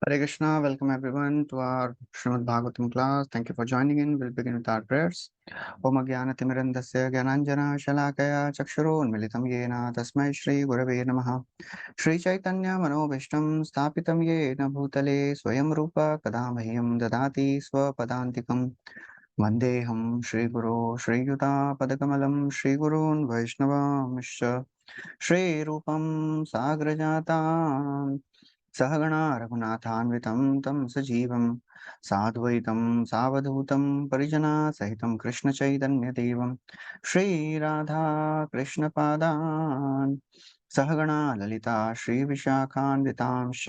Hare Krishna, welcome everyone to our Srimad Bhagavatam class. Thank you for joining in. We'll begin with our prayers. Om Jnana-timirandasya Gyananjana Shalakaya Chakshurunmilitam Yena Tasmai Shri Gurave Namaha. Shri Chaitanya Manobhishtam Sthapitam Yena Bhutale Swayam Rupa Kadamahyam Dadati Swapadantikam Vandeham Shri Guru Shri Yuta Padakamalam Shri Gurun Vaishnava Shri Rupam Sagrajata सहगणा रघुनाथान्वितं तं सजीवं साद्वैतं सावधूतं परिजना सहितं कृष्णचैतन्यदेवं श्रीराधा कृष्णपादान् सहगणा ललिता श्रीविशाखान्वितांश्च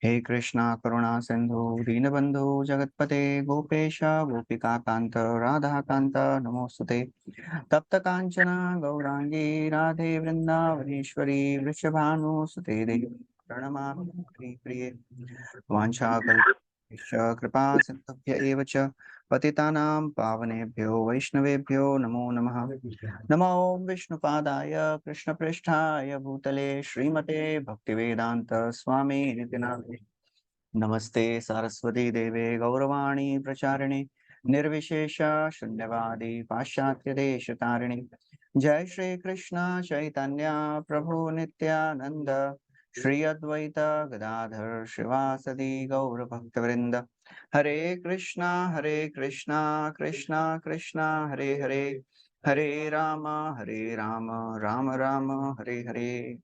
हे कृष्णा करुणा सिन्धु दीनबन्धु जगत्पते गोपेश गोपिकान्त राधाकान्त नमोऽस्तुते तप्त कांचन गौरांगी राधे वृंदावनेश्वरी वृषभानुसुते देवी प्रणमामि प्रिये वाञ्छाकल्पश्च कृपा सिन्धुभ्य एव च पतितानां पावनेभ्यो वैष्णवेभ्यो नमो नमः नमो विष्णुपादाय कृष्णप्रेष्ठाय भूतले श्रीमते भक्तिवेदान्त स्वामी निति नामिने नमस्ते सरस्वती देवे गौरवाणी प्रचारिणे निर्विशेष शून्यवादी पाश्चात्य देश तारिणे जय श्री कृष्ण चैतन्य प्रभु नित्यानंद श्री अद्वैत गदाधर शिवासदि गौर भक्तवृंद हरे Krishna Krishna Krishna Hare Hare Hare Ram Ram Ram Hare Hare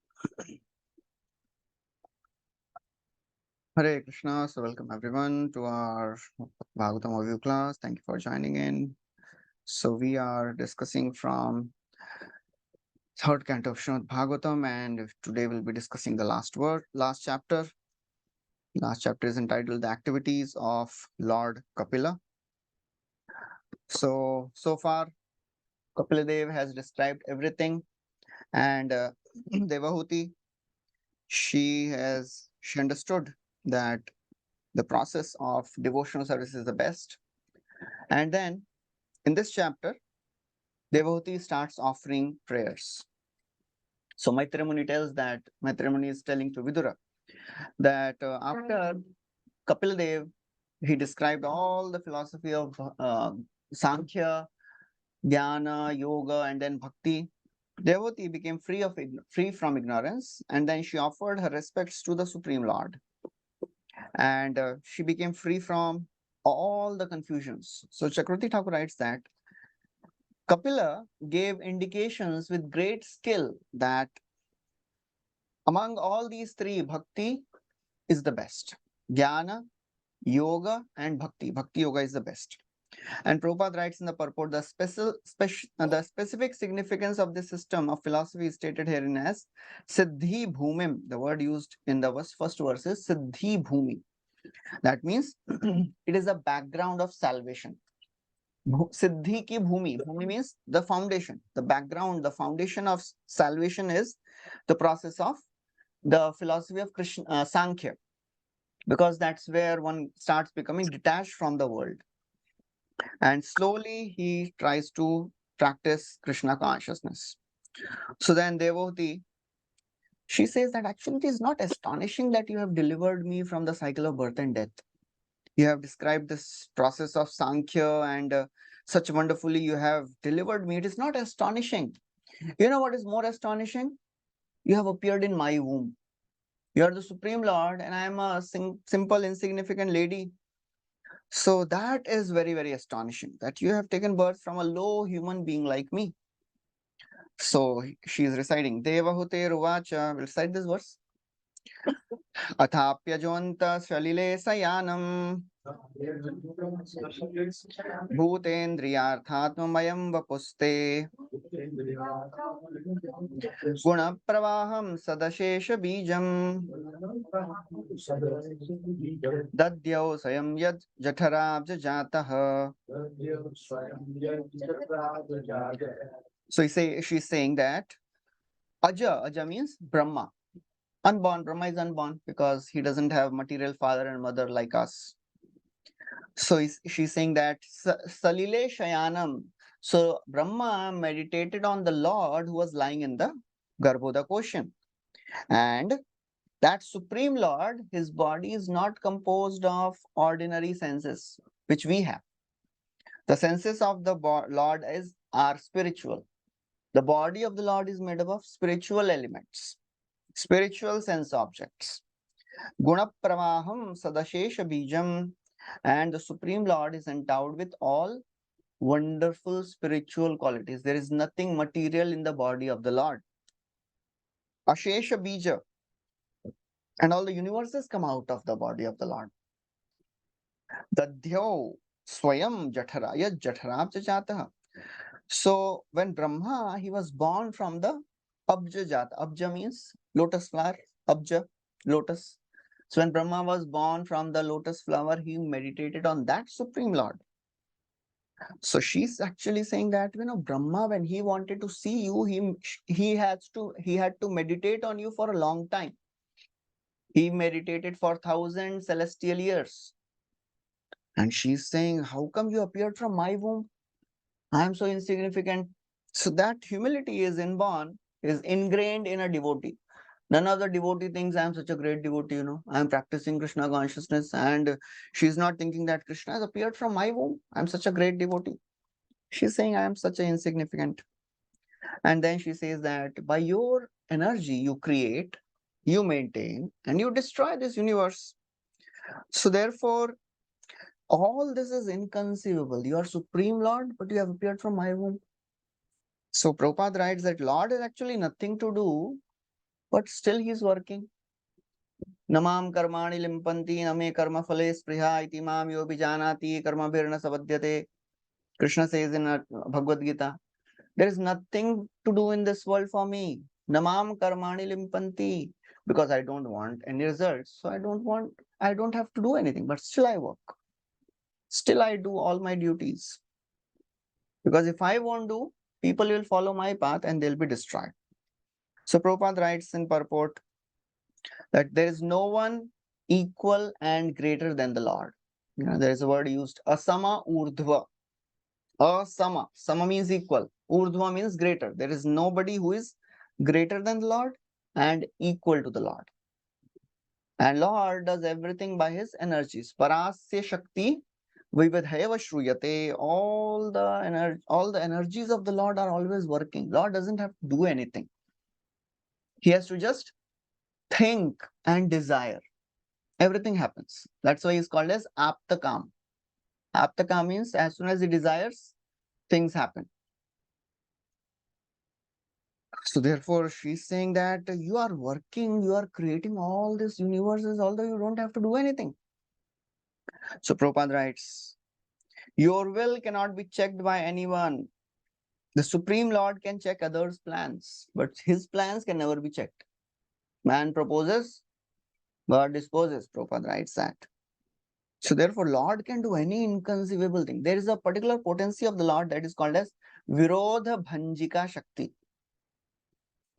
Hare Krishna. So welcome everyone to our Bhagavatam overview class. Thank you for joining in. So we are discussing from third canto of Srimad Bhagavatam, and today we'll be discussing the last chapter. Last chapter is entitled "The Activities of Lord Kapila." So far, Kapila Dev has described everything, and Devahuti, she understood that the process of devotional service is the best, and then in this chapter, Devahuti starts offering prayers. So Maitreya Muni is telling to Vidura that after Kapil Dev, he described all the philosophy of Sankhya, Jnana, Yoga, and then Bhakti. Devoti became free from ignorance, and then she offered her respects to the Supreme Lord, and she became free from all the confusions. So Chakravarti Thakur writes that Kapila gave indications with great skill that among all these three, Bhakti is the best. Jnana, Yoga, and Bhakti. Bhakti Yoga is the best. And Prabhupada writes in the purport, the specific significance of this system of philosophy is stated herein as Siddhi Bhumim. The word used in the first verse is Siddhi Bhumi. That means it is a background of salvation. Siddhi ki Bhumi. Bhumi means the foundation, the background, the foundation of salvation is the process of the philosophy of Krishna, Sankhya, because that's where one starts becoming detached from the world. And slowly he tries to practice Krishna consciousness. So then Devoti, she says that actually it is not astonishing that you have delivered me from the cycle of birth and death. You have described this process of Sankhya and such wonderfully you have delivered me. It is not astonishing. You know what is more astonishing? You have appeared in my womb. You are the Supreme Lord, and I am a simple, insignificant lady. So that is very, very astonishing that you have taken birth from a low human being like me. So she is reciting Devahute Ruvacha. We'll recite this verse. Athapyajonta Shalile Sayanam Bhutendriyarthatmamayam Vapuste Guna Pravaham Sadashesha Bijam Dadyau Sayam Yad Jatarabja Jataha. So she's saying that Aja means Brahma. Unborn, Brahma is unborn because he doesn't have material father and mother like us. So she's saying that Salile Shayanam. So Brahma meditated on the Lord who was lying in the Garbhoda ocean. And That Supreme Lord, his body is not composed of ordinary senses, which we have. The senses of the Lord are spiritual. The body of the Lord is made up of spiritual elements, spiritual sense objects. Guna pravaham sadashesha bijam, and the Supreme Lord is endowed with all wonderful spiritual qualities. There is nothing material in the body of the Lord. Ashesha bija, and all the universes come out of the body of the Lord. Dadhyo swayam jathara, yad jathara jataha. So when Brahma, he was born from the Abja Jata. Abja means lotus flower. Abja, lotus. So when Brahma was born from the lotus flower, he meditated on that Supreme Lord. So she's actually saying that, Brahma, when he wanted to see you, he had to meditate on you for a long time. He meditated for 1,000 celestial years. And she's saying, how come you appeared from my womb? I am so insignificant. So that humility is inborn, is ingrained in a devotee. None of the devotee thinks I am such a great devotee, I am practicing Krishna consciousness, and she's not thinking that Krishna has appeared from my womb. I'm such a great devotee. She's saying I am such an insignificant. And then she says that by your energy you create, you maintain, and you destroy this universe. So therefore, all this is inconceivable. You are Supreme Lord, but you have appeared from my womb. So Prabhupada writes that Lord is actually nothing to do, but still he is working. Namam karmani limpanti name karma phale spriha iti mam yo bijanati karma bhirna sabadhyate. Krishna says in Bhagavad Gita, there is nothing to do in this world for me. Namam karmani limpanti, because I don't want any results. So I don't have to do anything, but still I work. Still I do all my duties. Because if I won't do, people will follow my path and they'll be destroyed. So Prabhupada writes in purport that there is no one equal and greater than the Lord. There is a word used, asama urdhva. Asama. Sama means equal. Urdhva means greater. There is nobody who is greater than the Lord and equal to the Lord. And Lord does everything by his energies. Parasya Shakti Vividhayava Shruyate. All the energies of the Lord are always working. Lord doesn't have to do anything. He has to just think and desire. Everything happens. That's why he's called as Aptakam. Aptakam means as soon as he desires, things happen. So therefore, she's saying that you are working, you are creating all these universes, although you don't have to do anything. So Prabhupada writes, your will cannot be checked by anyone. The Supreme Lord can check others' plans, but his plans can never be checked. Man proposes, God disposes. Prabhupada writes that. So therefore, Lord can do any inconceivable thing. There is a particular potency of the Lord that is called as Virodha Bhanjika Shakti.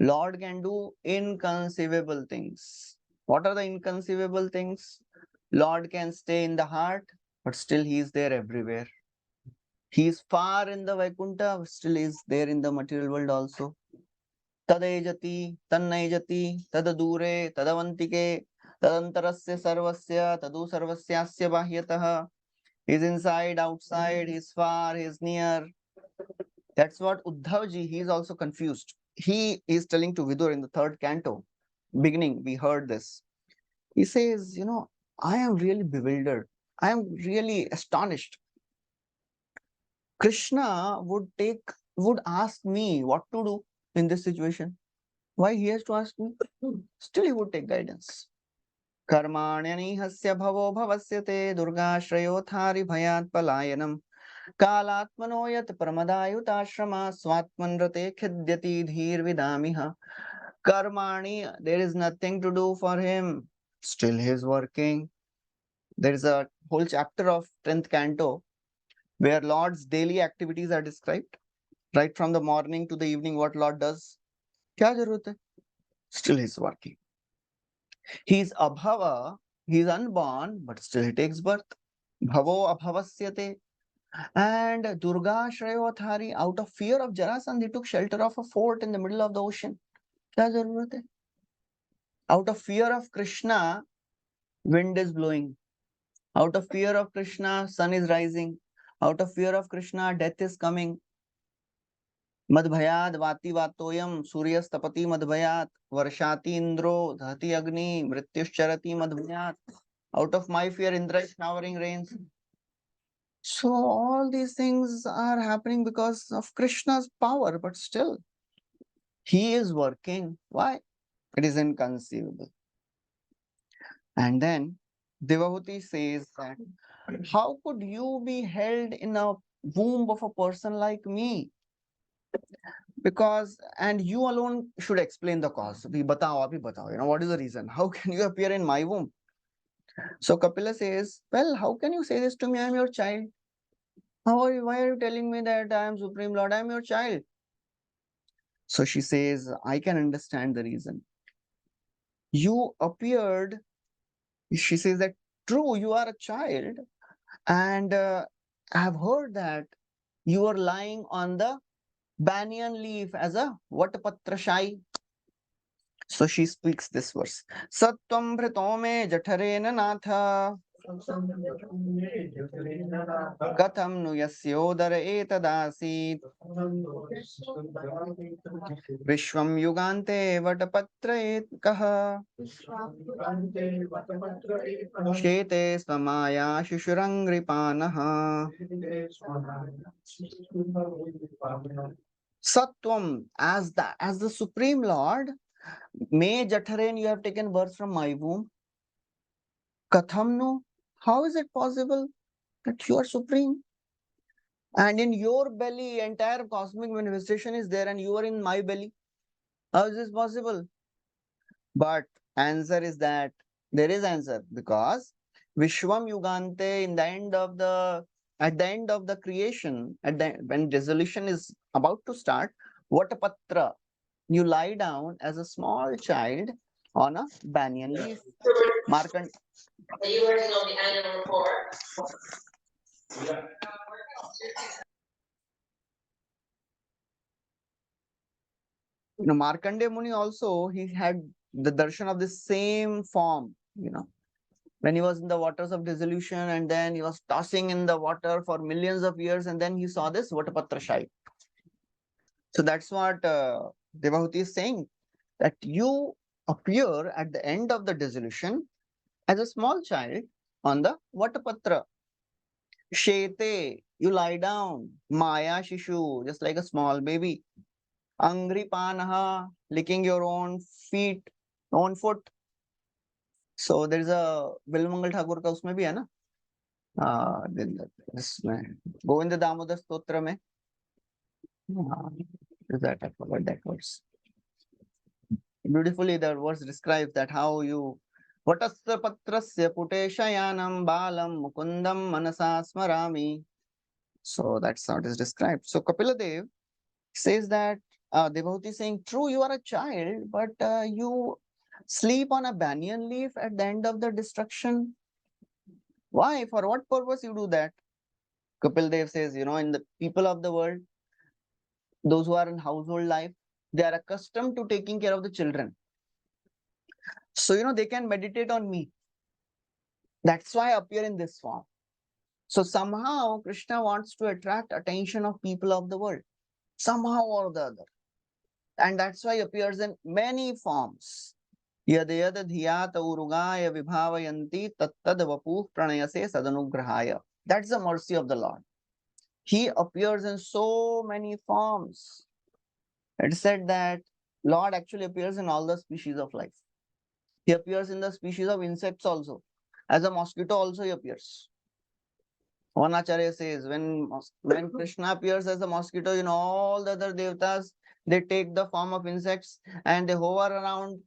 Lord can do inconceivable things. What are the inconceivable things? Lord can stay in the heart, but still he is there everywhere. He is far in the Vaikuntha, but still is there in the material world also. Tadejati, tannejati, tadadure, tadavantike, tadantarasya sarvasya, tadu sarvasyasya bahyatah. He's inside, outside, he's far, he's near. That's what Uddhavji, he is also confused. He is telling to Vidur in the third canto, beginning, we heard this. He says, I am really bewildered. I am really astonished. Krishna would ask me what to do in this situation. Why he has to ask me? Still he would take guidance. Karmanyani hasya bhavo bhavasyate durgashrayothari bhayat palayanam kalatmano yat pramadayutashrama swatmanrate khidyati dhir vidamiha. Karmani, there is nothing to do for him. Still he is working. There is a whole chapter of 10th canto where Lord's daily activities are described. Right from the morning to the evening, what Lord does. Kya jarurat hai? Still he is working. He is abhava, he is unborn, but still he takes birth. Bhavo abhavasyate. And Durga Shrayothari, out of fear of Jarasandh, he took shelter of a fort in the middle of the ocean. Kya jarurat hai? Out of fear of Krishna, wind is blowing. Out of fear of Krishna, sun is rising. Out of fear of Krishna, death is coming. मदभयाद वाति वातोयम सूर्यस्तपति मदभयात वर्षाति इंद्रो दहति अग्नि मृत्युश्चरति मदभयात. Out of my fear, Indra is showering rains. So all these things are happening because of Krishna's power, but still he is working. Why? It is inconceivable. And then Devahuti says that, how could you be held in a womb of a person like me? Because, and you alone should explain the cause. Abhi batao, what is the reason? How can you appear in my womb? So Kapila says, well, how can you say this to me? I am your child. Why are you telling me that I am Supreme Lord? I am your child. So she says, I can understand the reason. You appeared, she says that, true, you are a child, and I have heard that you are lying on the banyan leaf as a Vatapatrashai. So she speaks this verse. Satvam bhritome jatharena natha katham nu yasyodara etadasit vishwam yugante vatapatra kaha shete samaya shishurangripanah. Satvam, as the Supreme Lord, May Jatharen, you have taken birth from my womb. Kathamnu, how is it possible that you are supreme? And in your belly, entire cosmic manifestation is there, and you are in my belly. How is this possible? But answer is that there is answer, because Vishwam Yugante, in the end of the at the end of the creation, when dissolution is about to start, Vatapatra, you lie down as a small child on a banyan leaf. Markand. Are you working on the annual report? Markandeya Muni also, he had the darshan of the same form, when he was in the waters of dissolution, and then he was tossing in the water for millions of years, and then he saw this Vatapatra Shai. So that's what Devahuti is saying, that you appear at the end of the dissolution as a small child on the Vatapatra. Shete, you lie down. Maya Shishu, just like a small baby. Angri Panaha, licking your own feet, own foot. So there is a Bilmangal Thakur का उसमें भी है ना, इसमें गोविंद दामोदर स्तोत्र में, is that I forgot that verse. Beautifully the verse describes that how you Vatasya patrasya puteshayanam balam mukundam manasa smarami. So that's how it is described. So Kapila Dev says that Devahuti is saying, true, you are a child, but you sleep on a banyan leaf at the end of the destruction. Why? For what purpose you do that? Kapil Dev says, in the people of the world, those who are in household life, they are accustomed to taking care of the children. So, they can meditate on me. That's why I appear in this form. So somehow Krishna wants to attract attention of people of the world, somehow or the other. And that's why he appears in many forms. Yadayada dhiyata urugaya vibhavayanti tattad vapuh pranayase sadanugrahaya. That's the mercy of the Lord. He appears in so many forms. It said that Lord actually appears in all the species of life. He appears in the species of insects also. As a mosquito also he appears. One Acharya says, when Krishna appears as a mosquito, all the other devatas, they take the form of insects and they hover around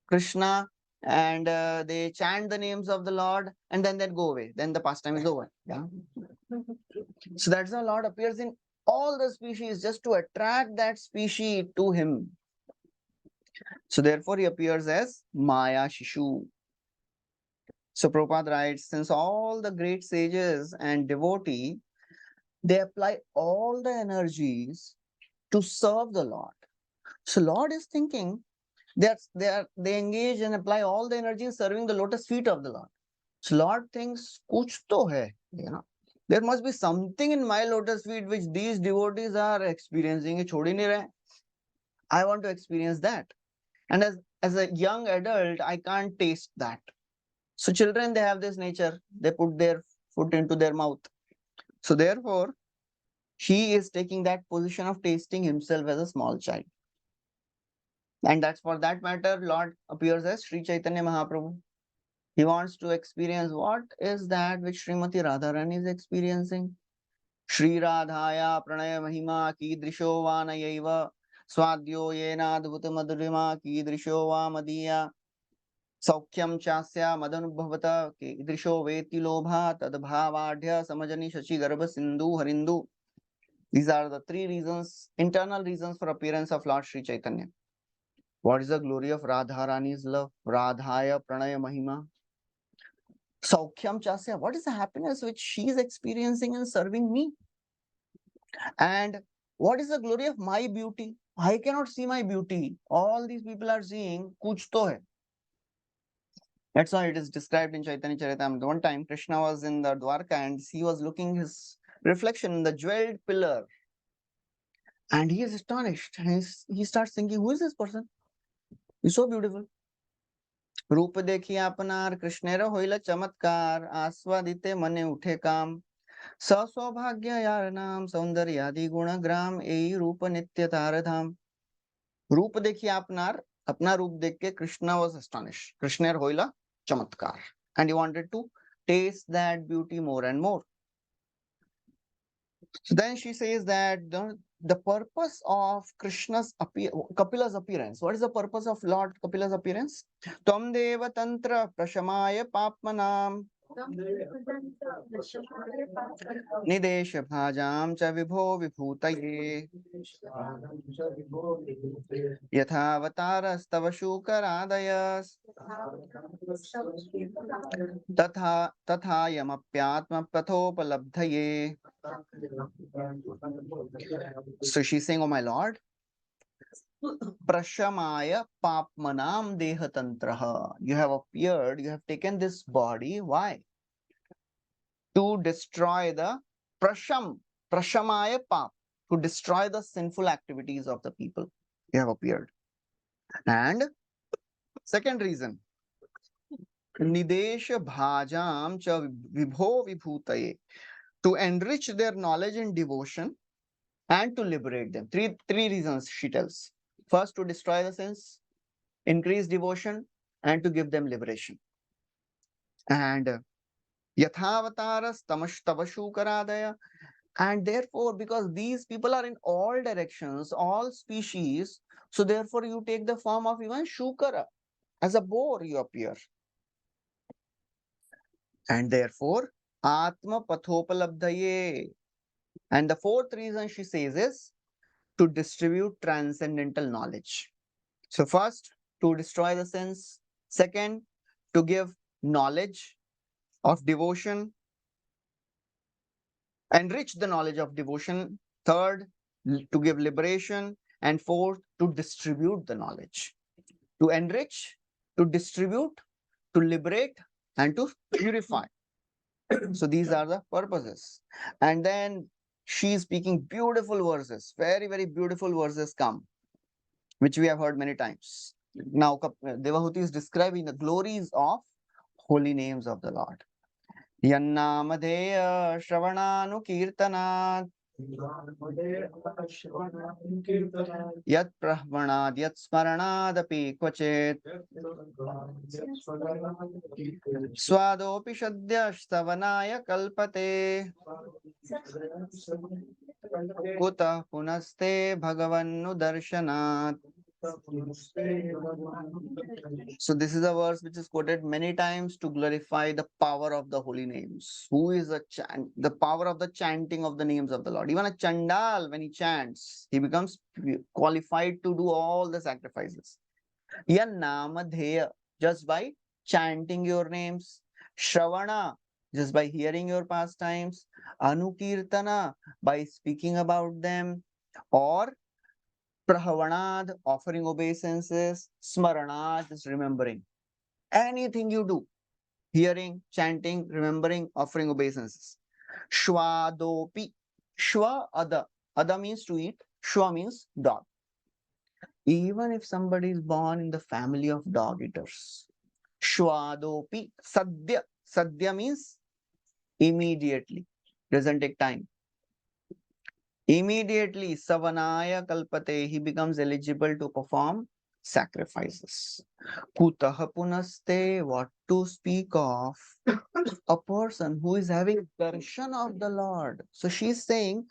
Krishna, and they chant the names of the Lord, and then they go away. Then the pastime is over. Yeah. So that's how Lord appears in all the species, just to attract that species to him. So therefore he appears as Maya Shishu. So Prabhupada writes, since all the great sages and devotee, they apply all the energies to serve the Lord. So Lord is thinking They engage and apply all the energy in serving the lotus feet of the Lord. So Lord thinks, kuch to hai, there must be something in my lotus feet which these devotees are experiencing. Chhod hi nahi rahe. I want to experience that. And as a young adult, I can't taste that. So children, they have this nature. They put their foot into their mouth. So therefore, he is taking that position of tasting himself as a small child. And that's for that matter, Lord appears as Sri Chaitanya Mahaprabhu. He wants to experience what is that which Srimati Radharani is experiencing. Shri Radhaya Pranaya Mahima Kidrisho Vanayaiva Swadyo Yena Adbhuta Madhurima Kidrisho Va Madiya Saukyam Chasya Madanubhavata Kidrisho Veti Lobha Tadbhavadhya Samajani Shashi Garbha Sindhu Harindu. These are the three reasons, internal reasons for appearance of Lord Sri Chaitanya. What is the glory of Radharani's love? Radhaya Pranaya Mahima. Saukhyam Chasya. What is the happiness which she is experiencing in serving me? And what is the glory of my beauty? I cannot see my beauty. All these people are seeing kuch to hai. That's why it is described in Chaitanya Charitamrita. One time Krishna was in the Dwarka and he was looking his reflection in the jeweled pillar. And he is astonished. And he starts thinking, who is this person? He's so beautiful. रूप देखी आपनार कृष्णेर होइला चमत्कार आस्वादिते मने उठे काम सौभाग्य यार नाम सौंदर्यादि गुण ग्राम एई रूप नित्य तार धाम रूप देखी आपनार अपना रूप देख के कृष्णा वाज एस्टोनिश कृष्णेर होइला चमत्कार and he wanted to taste that beauty more and more. So then she says that the purpose of Kapila's appearance. What is the purpose of Lord Kapila's appearance? Tvam deva tantra prashamaya papmanam nidesh bhajam cha vibho vibhutaye yathavataras shukaraadayas तथा यमप्यात्म पथोपलब्धये. So she's saying, oh my Lord, prashamaya papmanam dehatantraha. You have appeared, you have taken this body. Why? To destroy the prashamaya pap, to destroy the sinful activities of the people. You have appeared. And second reason, Nidesha bhajam cha vibho vibhutaye, to enrich their knowledge and devotion and to liberate them. Three reasons she tells. First, to destroy the sins, increase devotion, and to give them liberation. And yathavataras tamashtavashukaradaya. And therefore, because these people are in all directions, all species, so therefore you take the form of even Shukara. As a boar you appear. And therefore, Atma Pathopalabdhaye. And the fourth reason she says is to distribute transcendental knowledge. So first, to destroy the sins. Second, to give knowledge of devotion, enrich the knowledge of devotion. Third, to give liberation. And fourth, to distribute the knowledge. To enrich, to distribute, to liberate, and to purify. So these are the purposes. And then she is speaking beautiful verses, very, very beautiful verses come, which we have heard many times. Now, Devahuti is describing the glories of holy names of the Lord. Yannamadeya Shravananu Kirtanat Yat Brahmanad Yat Smaranadapi Kvachet Swadopi Shadya Stavanaya Kalpate Kuta Punaste Bhagavannu Darshanat. So this is a verse which is quoted many times to glorify the power of the holy names. Who is the power of the chanting of the names of the Lord? Even a Chandal, when he chants, he becomes qualified to do all the sacrifices. Yanamadheya, just by chanting your names. Shravana, just by hearing your pastimes. Anukirtana, by speaking about them. Or Prahavanad, offering obeisances. Smaranad is remembering. Anything you do, hearing, chanting, remembering, offering obeisances. Shwadopi. Shwa ada. Ada means to eat. Shwa means dog. Even if somebody is born in the family of dog eaters. Shwadopi. Sadhya. Sadhya means immediately. Doesn't take time. Immediately, Savanaya Kalpate, he becomes eligible to perform sacrifices. Kutaha punaste, what to speak of a person who is having darshan of the Lord. So she's saying,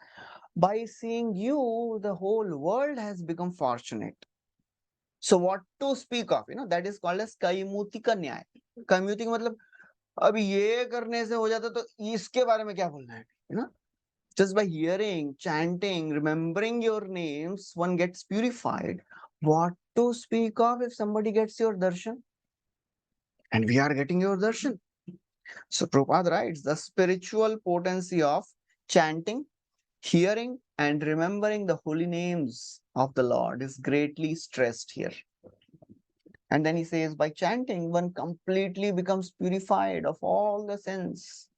by seeing you, the whole world has become fortunate. So what to speak of, that is called as Kaimuti ka Nyaya. Kaimuti का मतलब अब ये करने से हो जाता तो इसके बारे में क्या बोलना है, Just by hearing, chanting, remembering your names, one gets purified. What to speak of if somebody gets your darshan? And we are getting your darshan. So Prabhupada writes, the spiritual potency of chanting, hearing, and remembering the holy names of the Lord is greatly stressed here. And then he says, by chanting, one completely becomes purified of all the sins.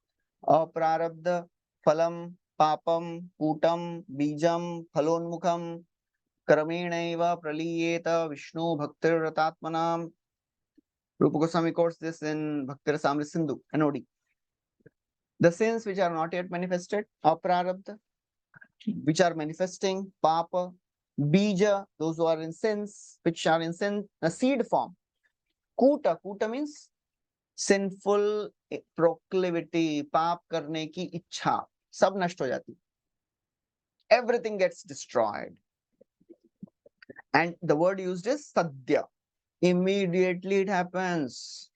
Aprarabdha, phalam, papam, putam, bijam, phalonmukham, kramenaiva praliyeta Vishnu bhaktir ratatmanam. Rupa Goswami quotes this in Bhakti Rasamrita Sindhu, NOD. The sins which are not yet manifested, aprarabdha, which are manifesting, papa, bija, those who are in sins, which are in sin, a seed form. Kuta means sinful proclivity, पाप करने की इच्छा, सब नष्ट हो जाती. Everything gets destroyed. And the word used is sadhya. Immediately it happens.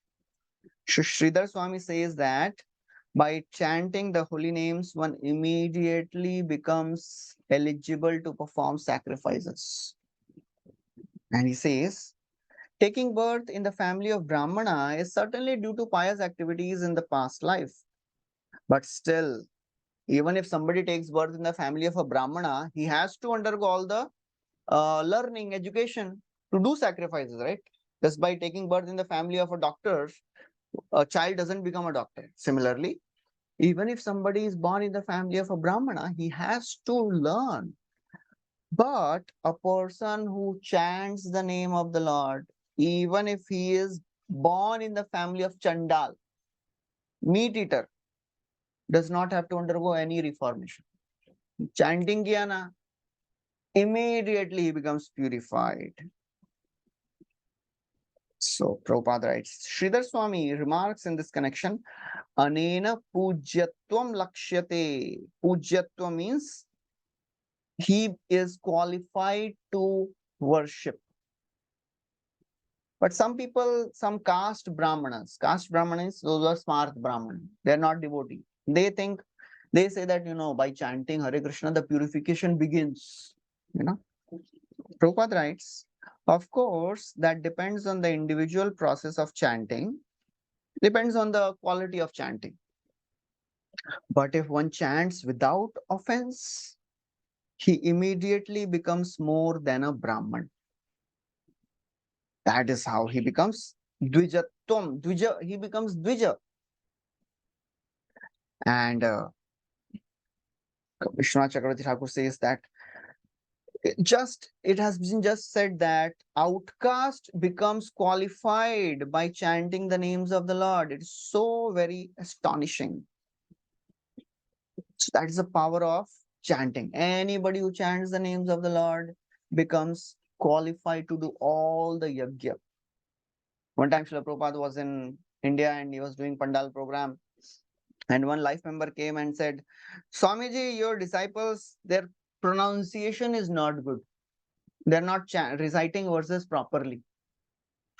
Sridhar Swami says that by chanting the holy names, one immediately becomes eligible to perform sacrifices. And he says, taking birth in the family of Brahmana is certainly due to pious activities in the past life. But still, even if somebody takes birth in the family of a Brahmana, he has to undergo all the learning, education to do sacrifices, right? Just by taking birth in the family of a doctor, a child doesn't become a doctor. Similarly, even if somebody is born in the family of a Brahmana, he has to learn. But a person who chants the name of the Lord, even if he is born in the family of Chandal, meat eater, does not have to undergo any reformation. Chanting kiya na, immediately he becomes purified. So Prabhupada writes, Sridhar Swami remarks in this connection, Anena pujyatvam lakshyate. Pujyatva means he is qualified to worship. But some people, some caste Brahmanas, those are smart Brahmanas, they are not devotee. They say that, by chanting Hare Krishna, the purification begins. Prabhupada writes, of course, that depends on the individual process of chanting, depends on the quality of chanting. But if one chants without offense, he immediately becomes more than a Brahman. That is how he becomes Dvijatvam. He becomes Dvija. And Vishwanath Chakravarti Thakur says that it has been just said that outcast becomes qualified by chanting the names of the Lord. It is so very astonishing. So that is the power of chanting. Anybody who chants the names of the Lord becomes qualified to do all the yajna. One time Srila Prabhupada was in India and he was doing Pandal program. And one life member came and said, Swamiji, your disciples, their pronunciation is not good. They're not reciting verses properly.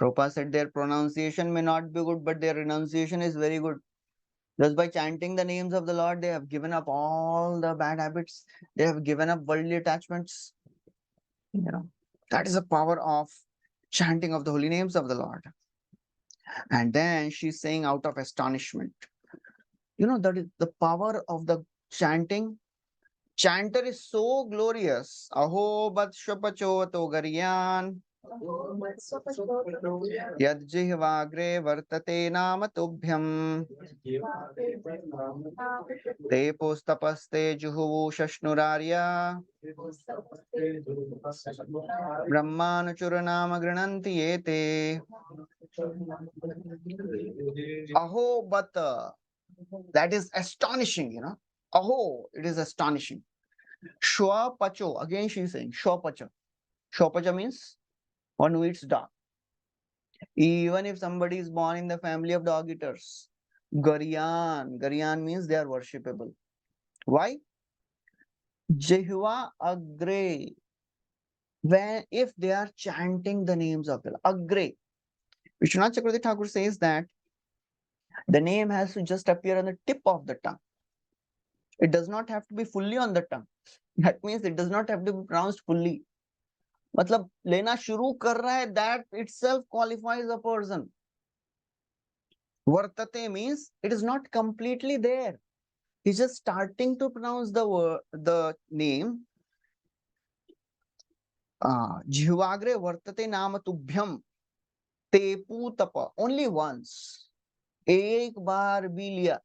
Prabhupada said their pronunciation may not be good, but their renunciation is very good. Just by chanting the names of the Lord, they have given up all the bad habits. They have given up worldly attachments. That is the power of chanting of the holy names of the Lord. And then she's saying out of astonishment, that is the power of the chanting Chanter is so glorious. Aho Batshwapacho Togaryan Yad Jihvagre Vartate Nama Tubhyam Te Postapaste Juhu Shashnurarya Brahmanuchuranama Grananti Ete Aho Bata. That is astonishing, Aho, it is astonishing. Shwa Pacho, again she is saying Shwa Pacha. Shwa Pacha means one who eats dog. Even if somebody is born in the family of dog eaters, Garyan means they are worshipable. Why? Jehva Agre. When if they are chanting the names of the Agre. Vishwanath Chakravarti Thakur says that the name has to just appear on the tip of the tongue. It does not have to be fully on the tongue. That means it does not have to be pronounced fully. मतलब लेना शुरू कर रहा है, that itself qualifies a person. Vartate means it is not completely there. He's just starting to pronounce the name. Jihvagre vartate nama tubhyam tepu tapa. Only once. एक बार भी लिया.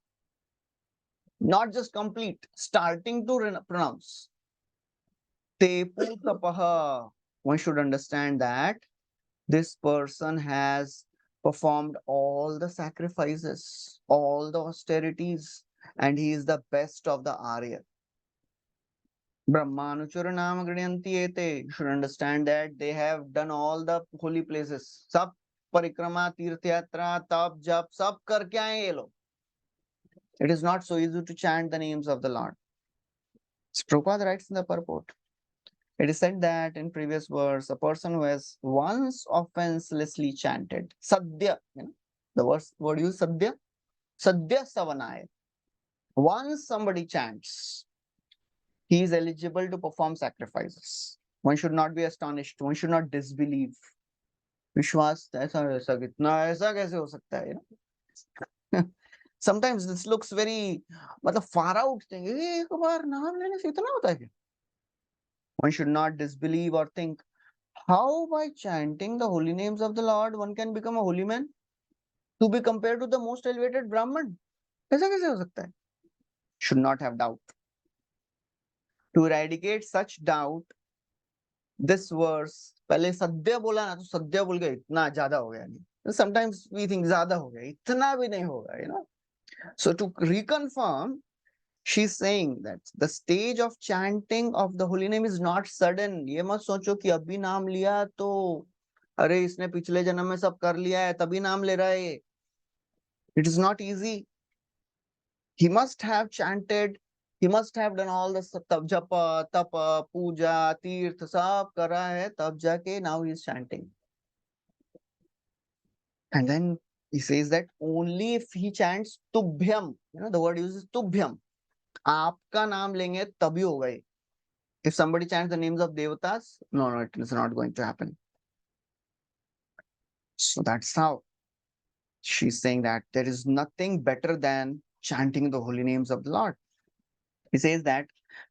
Not just complete. Starting to pronounce. Tepu tapaha. One should understand that this person has performed all the sacrifices, all the austerities, and he is the best of the Arya. Brahmanucharanam Granyanti Ete. You should understand that they have done all the holy places. Sab parikrama, tirthyatra, tap, jap, sab karke aaye ye log. It is not so easy to chant the names of the Lord. Prabhupada writes in the purport. It is said that in previous verse, a person who has once offenselessly chanted Sadhya, the word used Sadhya, Sadhya Savanaya. Once somebody chants, he is eligible to perform sacrifices. One should not be astonished. One should not disbelieve. विश्वास ऐसा ऐसा कितना ऐसा कैसे हो सकता है sometimes this looks very मतलब far out thing. एक बार नाम लेने से इतना होता है क्या? One should not disbelieve or think, how by chanting the holy names of the Lord one can become a holy man to be compared to the most elevated Brahman. ऐसा कैसे हो सकता है? Should not have doubt. To eradicate such doubt, this verse, पहले सद्य बोला ना तो सद्य बोल के इतना ज्यादा हो गया नहीं. Sometimes we think ज्यादा हो गया, इतना भी नहीं होगा, So to reconfirm, she's saying that the stage of chanting of the holy name is not sudden. ये मत सोचो कि अभी नाम लिया तो अरे इसने पिछले जन्म में सब कर लिया है तभी नाम ले रहा है. It is not easy. He must have chanted. He must have done all the tab japa, tapa, puja, tirth, sab कर रहा है तब जाके now he is chanting. And then he says that only if he chants tubhyam, the word uses tubhyam. आपका नाम लेंगे तभी होगा ये. If somebody chants the names of devatas, no, it is not going to happen. So that's how she's saying that there is nothing better than chanting the holy names of the Lord. He says that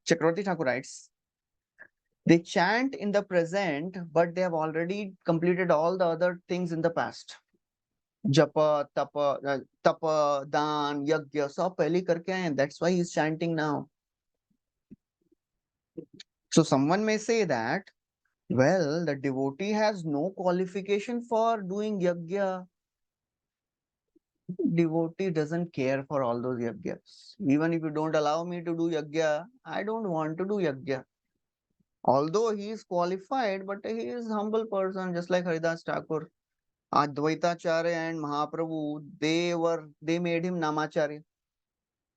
Chakravarti Thakur writes, they chant in the present, but they have already completed all the other things in the past. Japa, tapa, dan, yagya, सब पहले करके आए हैं. That's why he's chanting now. So someone may say that, well, the devotee has no qualification for doing yagya. Devotee doesn't care for all those yagyas. Even if you don't allow me to do yagya, I don't want to do yagya. Although he is qualified, but he is humble person, just like Haridas Thakur. Advaitacharya and Mahaprabhu, they made him Namacharya.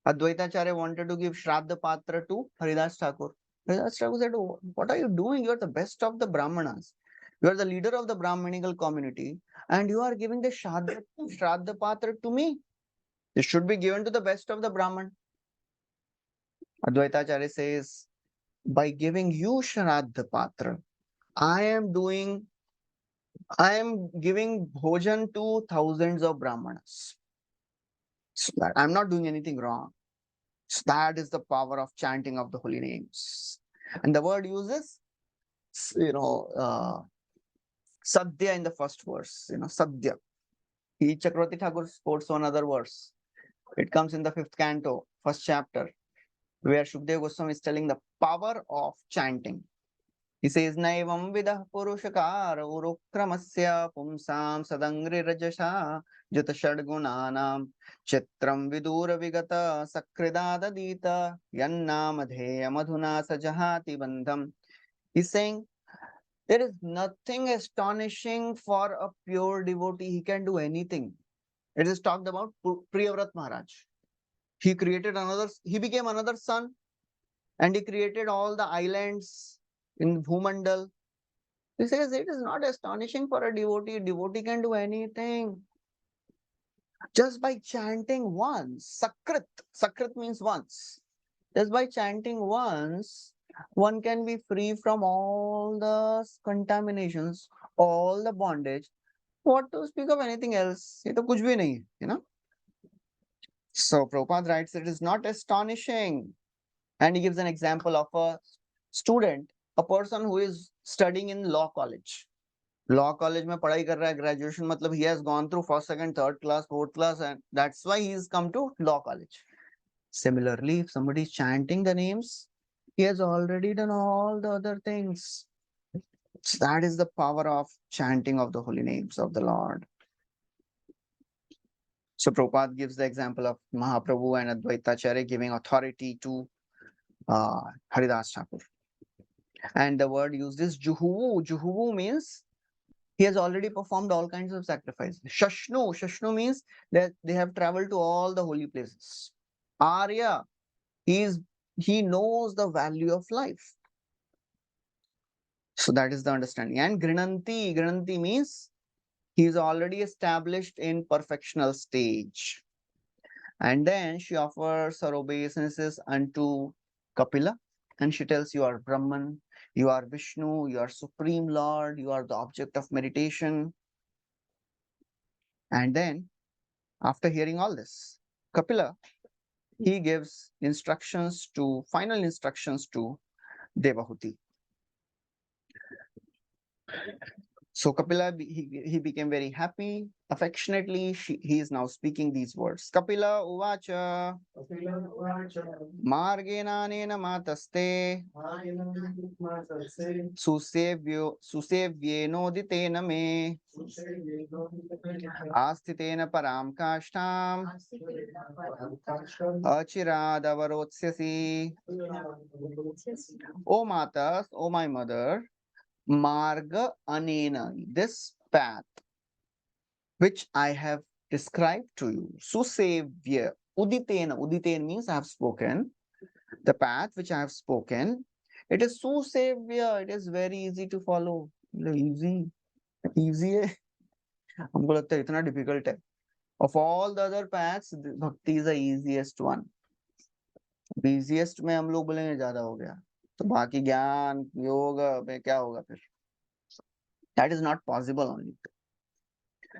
Advaitacharya wanted to give Shraddha Patra to Haridas Thakur. Haridas Thakur said, oh, what are you doing? You are the best of the Brahmanas. You are the leader of the Brahmanical community, and you are giving the Shraddha Patra to me. This should be given to the best of the Brahman. Advaitacharya says, by giving you Shraddha Patra, I am giving bhojan to thousands of Brahmanas. So I'm not doing anything wrong. So that is the power of chanting of the holy names. And the word uses, Sadhya in the first verse, Sadhya. Chakravarti Thakur quotes one other verse. It comes in the 5th canto, first chapter, where Shukdev Goswami is telling the power of chanting. He says, Naivam vidah purushakar urukramasya pumsam sadangri rajasha jata shadgunanam chitram vidura vigata sakridadadita yannamadheya madhuna sajahati bandham. He's saying, there is nothing astonishing for a pure devotee. He can do anything. It is talked about Priyavrat Maharaj. He became another sun, and he created all the islands in Bhumandal. He says it is not astonishing for a devotee. Devotee can do anything just by chanting once. Sakrit. Sakrit means once. Just by chanting once, one can be free from all the contaminations, all the bondage. What to speak of anything else? ये तो कुछ भी नहीं है, So Prabhupada writes, it is not astonishing. And he gives an example of a student, a person who is studying in law college. Law college में पढ़ाई कर रहा है, graduation मतलब he has gone through first, second, third class, fourth class, and that's why he has come to law college. Similarly, if somebody is chanting the names, he has already done all the other things. So that is the power of chanting of the holy names of the Lord. So Prabhupada gives the example of Mahaprabhu and Advaitacharya giving authority to Haridas Thakur. And the word used is Juhuvu. Juhuvu means he has already performed all kinds of sacrifices. Shashnu. Shashnu means that they have traveled to all the holy places. Arya. He knows the value of life. So that is the understanding. And Grinanti. Grinanti means he is already established in perfectional stage. And then she offers her obeisances unto Kapila, and she tells, you are Brahman, you are Vishnu, you are Supreme Lord, you are the object of meditation. And then, after hearing all this, Kapila, he gives final instructions to Devahuti. So Kapila, he became very happy. Affectionately, he is now speaking these words. Kapila uvacha margenanena mataste susevyeno me astitena param kashtam achiradavarotsyasi. O matas, O my mother, Marga Anena, this path which I have described to you, Susevya, Uditena, Uditena means I have spoken, the path which I have spoken, it is Susevya, it is very easy to follow. Easy है हमको लगता है इतना difficult है. Of all the other paths, bhakti is the easiest one. Easiest में हम लोग बोलेंगे ज्यादा हो गया, तो बाकी ज्ञान योग में क्या होगा फिर? That is not possible only.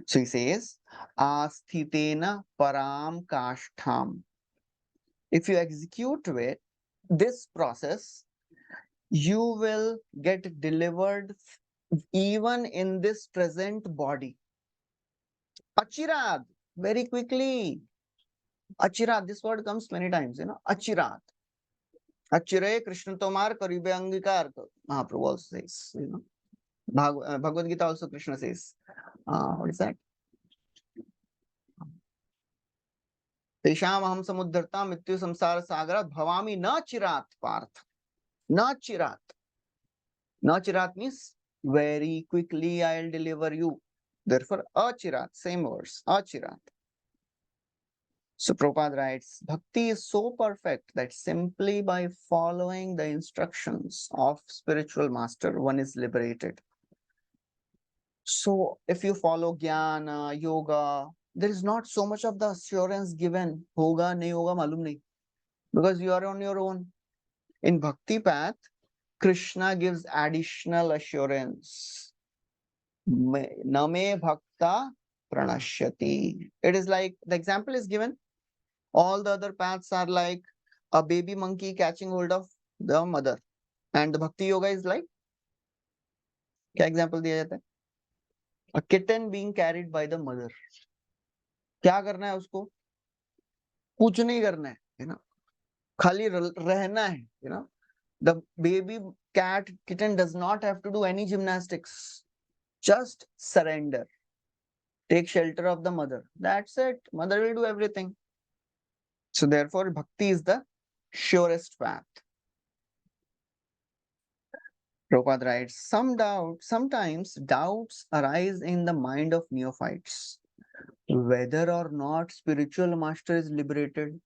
So he says, Asthitena param kashtham. If you execute it, this process, you will get delivered even in this present body. Achirad, very quickly. Achirad, this word comes many times, Achirad. Achire Krishna Tomar Karibe Angikar, Mahaprabhu also says, Bhagavad Gita also Krishna says, what is that? तेषाम अहम समुद्धरता मृत्यु संसार सागर भवामी न चिरात पार्थ. न चिरात. न चिरात means very quickly I'll deliver you. Therefore, achirat, same verse, achirat. So Prabhupada writes, bhakti is so perfect that simply by following the instructions of spiritual master, one is liberated. So if you follow jnana, yoga, there is not so much of the assurance given, hoga, nahi hoga, malum nahi, because you are on your own. In bhakti path, Krishna gives additional assurance. Name bhakta pranashyati. It is like, the example is given. All the other paths are like a baby monkey catching hold of the mother. And the Bhakti Yoga is like, क्या example दिया जाता है? A kitten being carried by the mother. क्या करना है उसको? कुछ नहीं करना है, खाली रहना है, The baby kitten does not have to do any gymnastics. Just surrender. Take shelter of the mother. That's it. Mother will do everything. So therefore, bhakti is the surest path. Prabhupada writes, sometimes doubts arise in the mind of neophytes, whether or not spiritual master is liberated.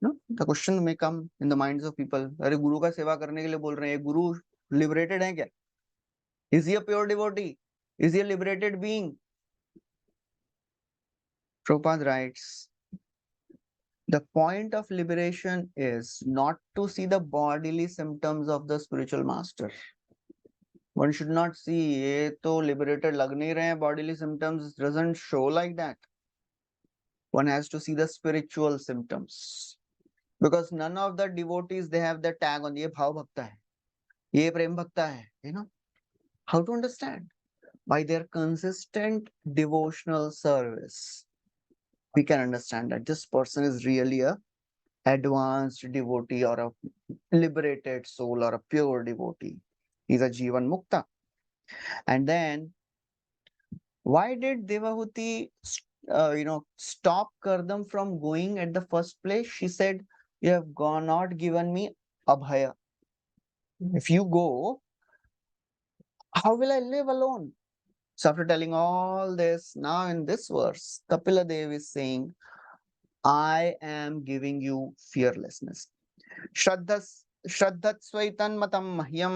The question may come in the minds of people. अरे गुरु का सेवा करने के लिए बोल रहे हैं, गुरु liberated है क्या? Is he a pure devotee? Is he a liberated being? Prabhupada writes, the point of liberation is not to see the bodily symptoms of the spiritual master. One should not see, ये तो liberated लग नहीं रहे हैं, bodily symptoms doesn't show like that. One has to see the spiritual symptoms. Because none of the devotees, they have the tag on, ये भाव भक्ता है, ये प्रेम भक्ता है, How to understand? By their consistent devotional service, we can understand that this person is really a advanced devotee or a liberated soul or a pure devotee. He's a Jivan Mukta. And then, why did Devahuti, stop Kardam from going at the first place? She said, you have not given me abhaya. If you go, how will I live alone? So after telling all this, now in this verse, Kapila Dev is saying, I am giving you fearlessness. श्रद्धत्स्वैतन्मतं मह्यं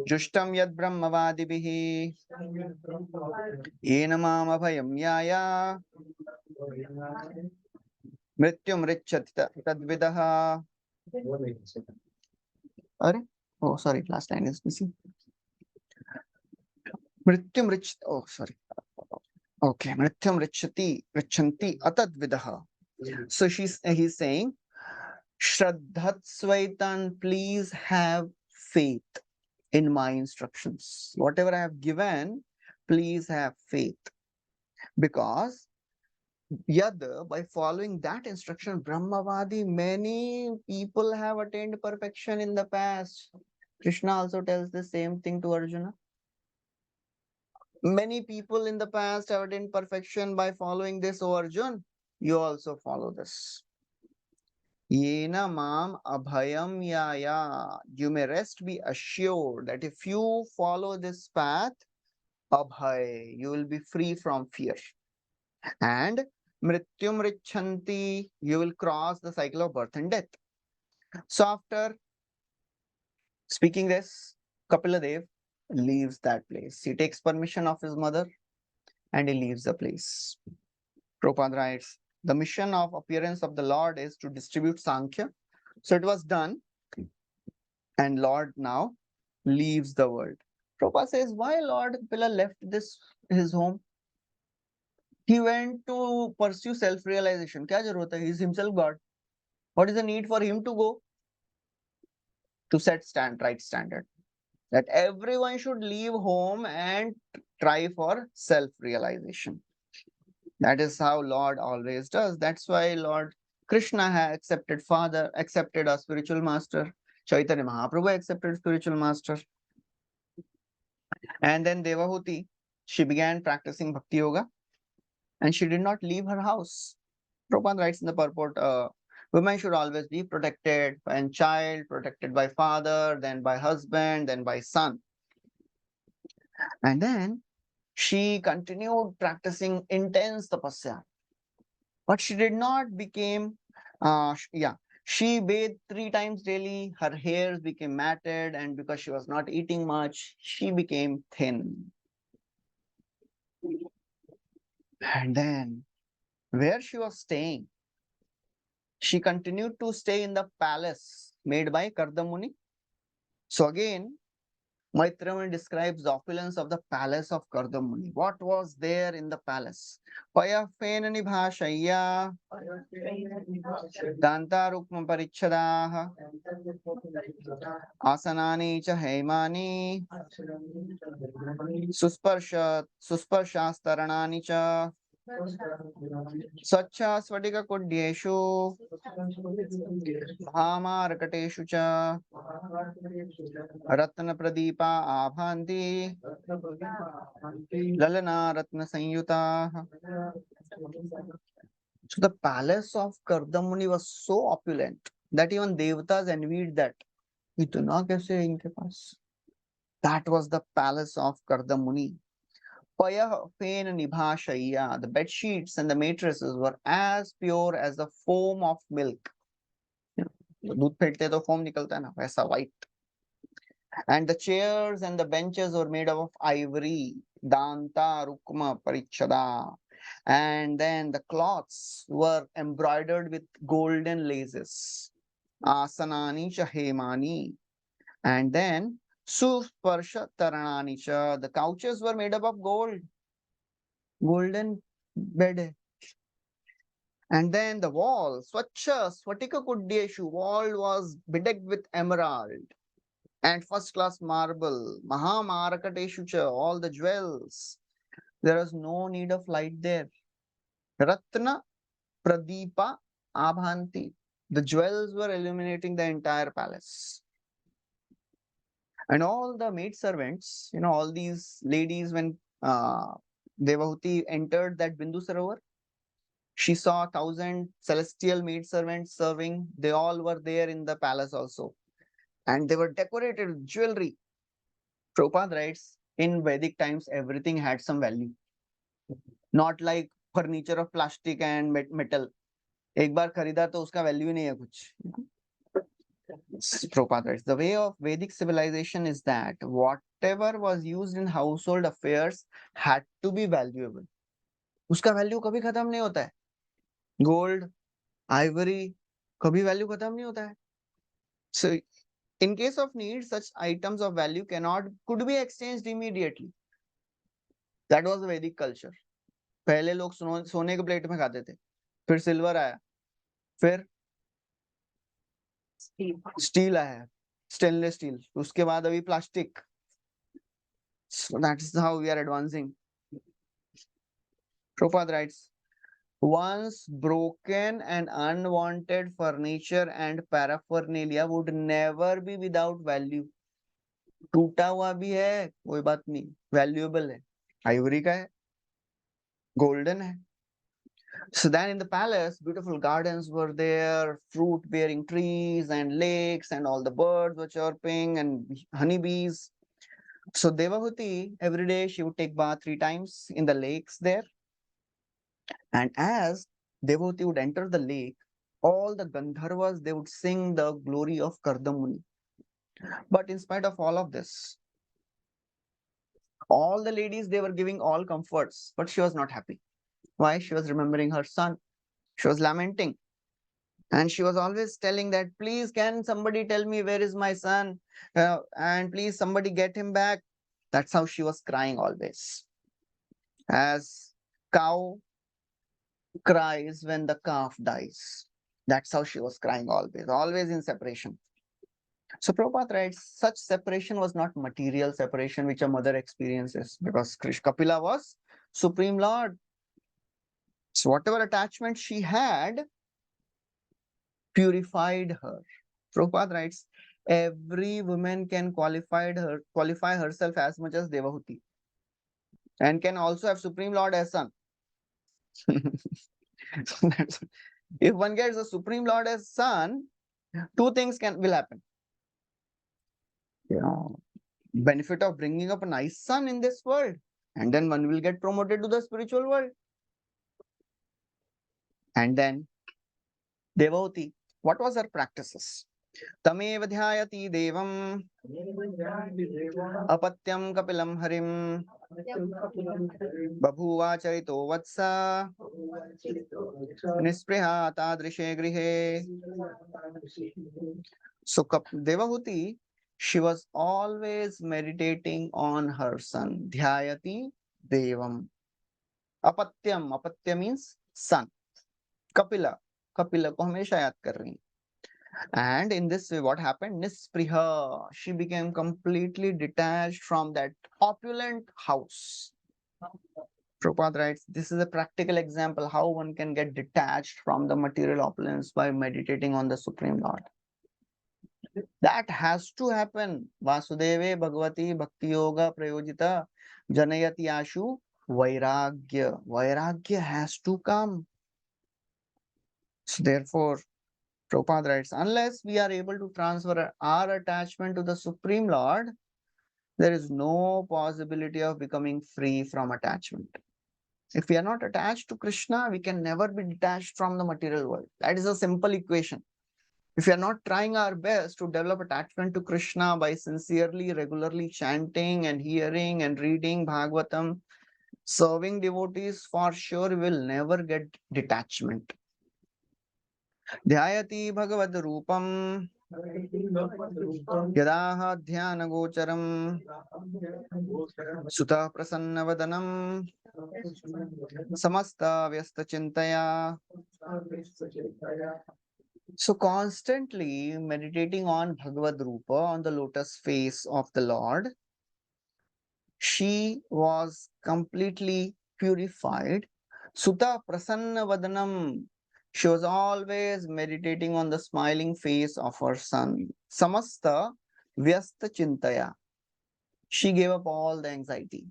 जुष्टं यद् ब्रह्मवादिभिः येन माम अभयं याया मृत्युं ऋच्छति तद्विदः. अरे, oh sorry, last line is missing. मृत्युं ऋच्छ, oh sorry, okay, मृत्युं ऋच्छन्ति अतद्विदः. So he's saying, Shraddhat Svaitan, please have faith in my instructions. Whatever I have given, please have faith. Because by following that instruction, Brahmavadi, many people have attained perfection in the past. Krishna also tells the same thing to Arjuna. Many people in the past have attained perfection by following this, O Arjun. You also follow this. Yena mam abhayam yaya. You may rest, be assured that if you follow this path, abhay, you will be free from fear. And mrityum richanti, you will cross the cycle of birth and death. So after speaking this, Kapila Dev leaves that place. He takes permission of his mother and he leaves the place. Prabhupada writes, the mission of appearance of the Lord is to distribute Sankhya. So it was done. And Lord now leaves the world. Prabhupada says, why Lord Kapila left his home? He went to pursue self-realization. क्या जरूरत है? He is himself God. What is the need for him to go? To set right standard. That everyone should leave home and try for self-realization. That is how Lord always does. That's why Lord Krishna has accepted a spiritual master. Chaitanya Mahaprabhu accepted spiritual master. And then Devahuti, she began practicing Bhakti Yoga and she did not leave her house. Prabhupada writes in the purport, women should always be protected by child, protected by father, then by husband, then by son. And then she continued practicing intense tapasya. But she did not become, she bathed 3 times daily, her hairs became matted, and because she was not eating much, she became thin. And then, where she was staying, she continued to stay in the palace made by Kardamuni. So again, Maitreya describes the opulence of the palace of Kardamuni. What was there in the palace? Paya fenani bhashaya dantarukma parichadaha asanani cha hemani susparshastaranani cha स्वच्छा स्फटिक कुड्येषु महामारकटेषु च रत्न प्रदीपा आभान्ति ललना रत्न संयुताः. So the palace of Kardamuni was so opulent that even Devatas envied that. इतना कैसे है इनके पास? That was the palace of Kardamuni. Payah fen nibhashaya. The bed sheets and the mattresses were as pure as the foam of milk. दूध फेंटते तो foam निकलता है ना, वैसा white. And the chairs and the benches were made of ivory, danta, rukma, parichada. And then the cloths were embroidered with golden laces. Asanani cha hemani. And then Susparsha taranani cha. The couches were made up of gold. Golden bed. And then the wall, Swachha, Swatika Kudyeshu, wall was bedecked with emerald and first class marble, Mahamarakateshucha, all the jewels. There was no need of light there. Ratna Pradeepa Abhanti. The jewels were illuminating the entire palace. And all the maid servants, all these ladies, when Devahuti entered that Bindu Sarovar, she saw 1,000 celestial maid servants serving. They all were there in the palace also. And they were decorated with jewelry. Prabhupada writes, in Vedic times, everything had some value. Not like furniture of plastic and metal. एक बार खरीदा तो उसका value ही नहीं है कुछ. Prabhupada writes, the way of Vedic civilization is that whatever was used in household affairs had to be valuable. उसका value कभी खत्म नहीं होता है. Gold, ivory, कभी value खत्म नहीं होता है. So, in case of need, such items of value could be exchanged immediately. That was the Vedic culture. पहले लोग सोने के प्लेट में खाते थे, फिर सिल्वर आया, फिर स्टील आया, स्टेनलेस स्टील, उसके बाद अभी plastic. So that is how we are advancing. Prabhupada writes, once broken and unwanted furniture and paraphernalia would never be without value. टूटा हुआ भी है, कोई बात नहीं, valuable है, ivory का है, golden है. So then in the palace, beautiful gardens were there, fruit-bearing trees and lakes, and all the birds were chirping and honeybees. So Devahuti, every day she would take bath 3 times in the lakes there. And as Devahuti would enter the lake, all the Gandharvas, they would sing the glory of Kardamuni. But in spite of all of this, all the ladies, they were giving all comforts, but she was not happy. Why? She was remembering her son. She was lamenting. And she was always telling that, please, can somebody tell me where is my son? And please, somebody get him back. That's how she was crying always. As cow cries when the calf dies. That's how she was crying always in separation. So Prabhupada writes, such separation was not material separation which a mother experiences, because Kapila was Supreme Lord. So whatever attachment she had purified her. Prabhupada writes, every woman can qualify herself as much as Devahuti, and can also have Supreme Lord as son. If one gets the Supreme Lord as son, 2 things will happen. Benefit of bringing up a nice son in this world, and then one will get promoted to the spiritual world. And then Devahuti, what was her practices? Tamev dhyayati devam apathyam kapilam harim babhuva charito vatsa nispriha tadrishe grihe. So Devahuti, she was always meditating on her son. Dhyayati Devam. Apatyam. Apatya means son. Kapila. Kapila को हमेशा याद कर रही हैं. And in this way, what happened? Nispriha. She became completely detached from that opulent house. Prabhupada writes, this is a practical example how one can get detached from the material opulence by meditating on the Supreme Lord. That has to happen. Vasudeve Bhagavati Bhakti Yoga Prayojita Janayati Ashu Vairagya. Vairagya has to come. So therefore, Prabhupada writes, unless we are able to transfer our attachment to the Supreme Lord, there is no possibility of becoming free from attachment. If we are not attached to Krishna, we can never be detached from the material world. That is a simple equation. If we are not trying our best to develop attachment to Krishna by sincerely, regularly chanting and hearing and reading Bhagavatam, serving devotees, for sure we will never get detachment. Dhyayati Bhagavad Rupam Yadaha Dhyana Gocharam Sutah Prasanna Samasta Vyasta Chintaya. So constantly meditating on Bhagavad Rupa, on the lotus face of the Lord, she was completely purified. Sutta Prasanna Vadanam. She was always meditating on the smiling face of her son. Samasta Vyasta Chintaya. She gave up all the anxiety.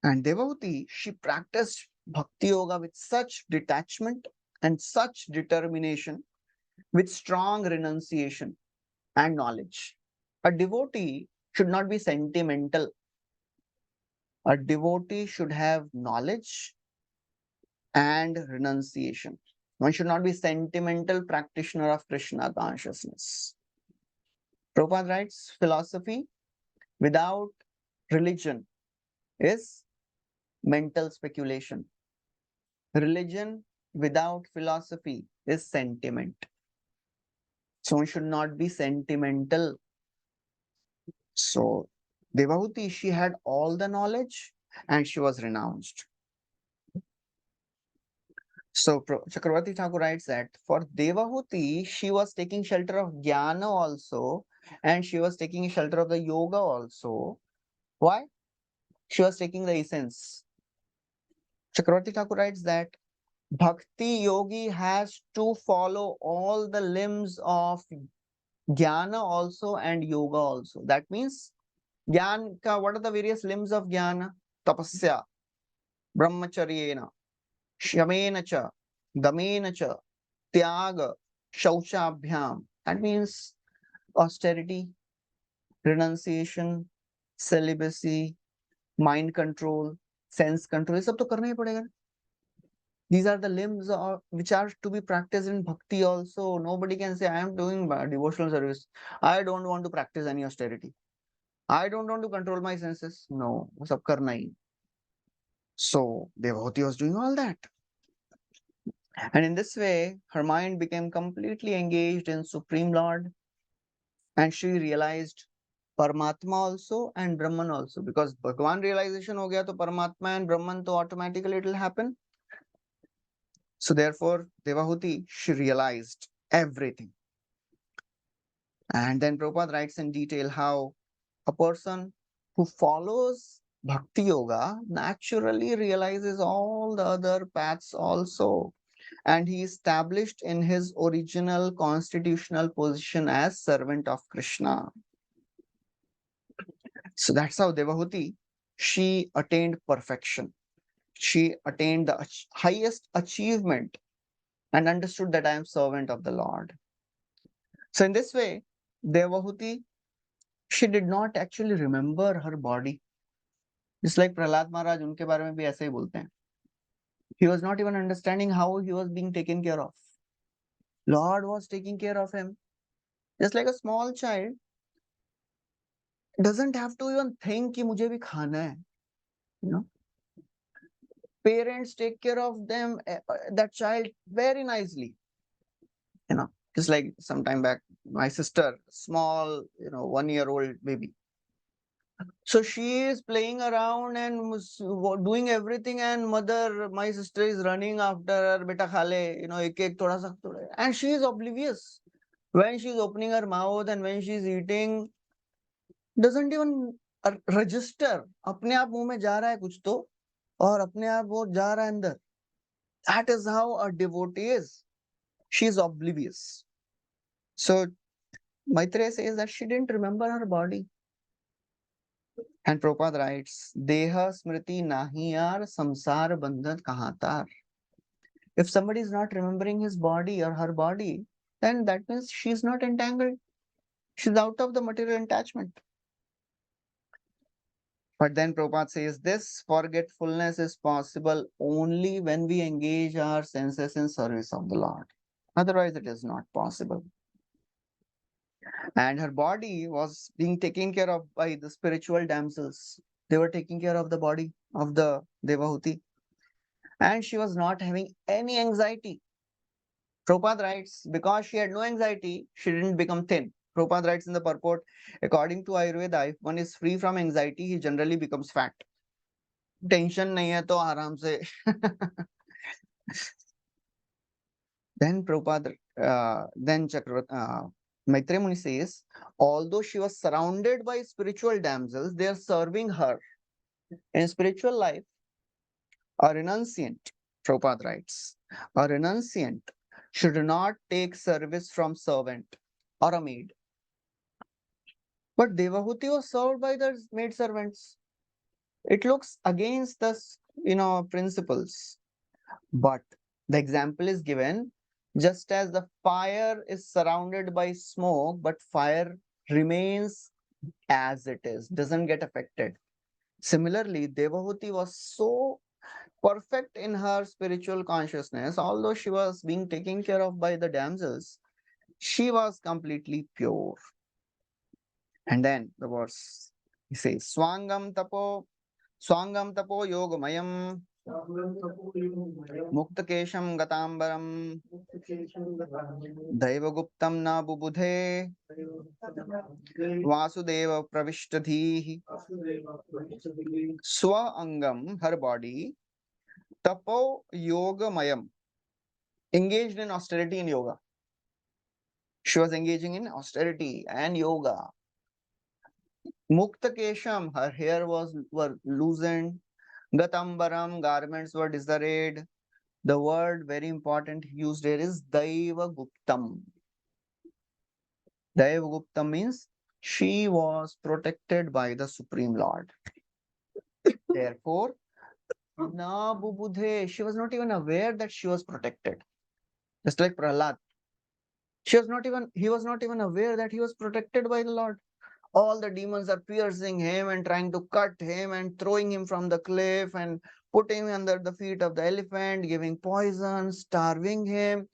And Devavati, she practiced Bhakti Yoga with such detachment and such determination, with strong renunciation and knowledge. A devotee should not be sentimental. A devotee should have knowledge and renunciation. One should not be sentimental practitioner of Krishna consciousness. Prabhupada writes, philosophy without religion is mental speculation. Religion without philosophy is sentiment. So one should not be sentimental. So Devahuti, she had all the knowledge and she was renounced. So Chakravarti Thakur writes that for Devahuti, she was taking shelter of Jnana also, and she was taking shelter of the Yoga also. Why? She was taking the essence. Chakravarti Thakur writes that Bhakti Yogi has to follow all the limbs of Jnana also and Yoga also. That means Jnana, what are the various limbs of Jnana? Tapasya, Brahmacharyena, Shamena cha, Damena cha, Tyaga, Shauchabhyam. That means austerity, renunciation, celibacy, mind control, sense control. ये सब तो करना ही पड़ेगा. These are the limbs which are to be practiced in bhakti also. Nobody can say, I am doing devotional service. I don't want to practice any austerity. I don't want to control my senses. No, वो सब करना ही. So Devahoti was doing all that. And in this way, her mind became completely engaged in Supreme Lord, and she realized Paramatma also and Brahman also. Because Bhagwan realization ho gaya, to Paramatma and Brahman to automatically it will happen. So therefore, Devahuti, she realized everything. And then Prabhupada writes in detail how a person who follows Bhakti Yoga naturally realizes all the other paths also. And he established in his original constitutional position as servant of Krishna. So that's how Devahuti, she attained perfection. She attained the highest achievement and understood that I am servant of the Lord. So in this way, Devahuti, she did not actually remember her body. Just like Prahlad Maharaj, उनके बारे में भी ऐसे ही बोलते हैं. He was not even understanding how he was being taken care of. Lord was taking care of him. Just like a small child doesn't have to even think कि मुझे भी खाना है. You know, parents take care of them, that child very nicely. You know, Just like some time back, my sister, small, 1-year-old baby. So she is playing around and doing everything, and my sister is running after her, beta khale, ek ek thoda sa thoda. And she is oblivious. When she is opening her mouth and when she is eating, doesn't even register. अपने आप मुंह में जा रहा है कुछ तो, और अपने आप वो जा रहा है अंदर. That is how a devotee is. She is oblivious. So Maitreya says that she didn't remember her body. And Prabhupada writes, Deha smriti nahiyar samsar bandhan kahatar. If somebody is not remembering his body or her body, then that means she is not entangled. She's out of the material attachment. But then Prabhupada says this forgetfulness is possible only when we engage our senses in service of the Lord. Otherwise, it is not possible. And her body was being taken care of by the spiritual damsels. They were taking care of the body of the Devahuti. And she was not having any anxiety. Prabhupada writes, because she had no anxiety, she didn't become thin. Prabhupada writes in the purport, according to Ayurveda, if one is free from anxiety, he generally becomes fat. Tension nahi hai to aaram se. Then Prabhupada, then Maitreya Muni says, although she was surrounded by spiritual damsels, they are serving her. In spiritual life, a renunciant, Prabhupada writes, a renunciant should not take service from servant or a maid. But Devahuti was served by the maid servants. It looks against the principles. But the example is given, just as the fire is surrounded by smoke, but fire remains as it is, doesn't get affected. Similarly, Devahuti was so perfect in her spiritual consciousness, although she was being taken care of by the damsels, she was completely pure. And then the verse, he says, Swangam tapo yogamayam Muktakesham gatambaram Daivaguptam na bubudhe Vasudeva pravishtadhi. Swa angam, her body, tapo yogamayam, engaged in austerity and yoga. She was engaging in austerity and yoga. Muktakesham, her hair were loosened. Gatambaram, garments were disarrayed. The word very important used here is Daiva Guptam. Daiva Guptam means she was protected by the Supreme Lord. Therefore, Na Bubudhe, she was not even aware that she was protected. Just like Prahlad. He was not even aware that he was protected by the Lord. All the demons are piercing him and trying to cut him and throwing him from the cliff and putting him under the feet of the elephant, giving poison, starving him,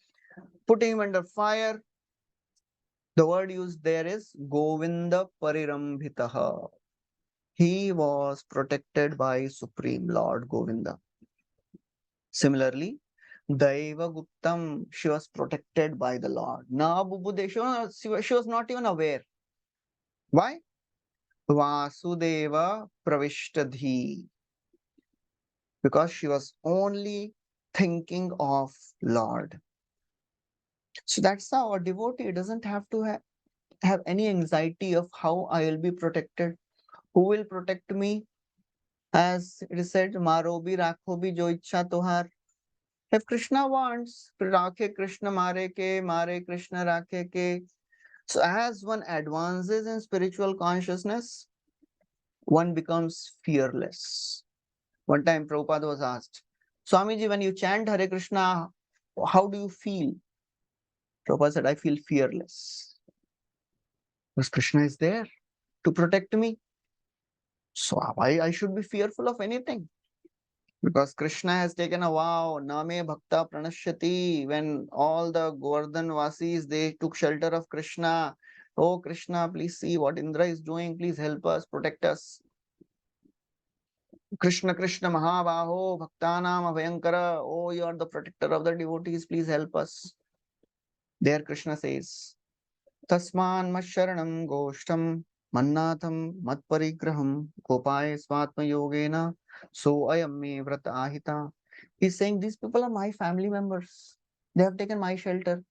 putting him under fire. The word used there is Govinda Parirambhitaha. He was protected by Supreme Lord Govinda. Similarly, Daiva Guptam, she was protected by the Lord. Na Bubude, she was not even aware. Why? Vasudeva Pravishtadhi. Because she was only thinking of Lord. So that's how a devotee doesn't have to have any anxiety of how I will be protected. Who will protect me? As it is said, Maro bhi rakho bhi jo ichha tohar. If Krishna wants, rakhe Krishna mare Krishna rakhe ke. So as one advances in spiritual consciousness, one becomes fearless. One time Prabhupada was asked, Swamiji, when you chant Hare Krishna, how do you feel? Prabhupada said, I feel fearless. Because Krishna is there to protect me. So why I should be fearful of anything? Because Krishna has taken a vow, Name Bhakta Pranashyati, when all the Govardhan Vasis, they took shelter of Krishna. Oh Krishna, please see what Indra is doing. Please help us, protect us. Krishna Krishna Mahabaho, Bhaktanam Abhayankara. Oh, you are the protector of the devotees. Please help us. There Krishna says, Tasman Masharanam Goshtam Mannatham Matparigraham Gopaya Swatma Yogena So Ayam Me Vrata Ahita. He's saying these people are my family members. They have taken my shelter.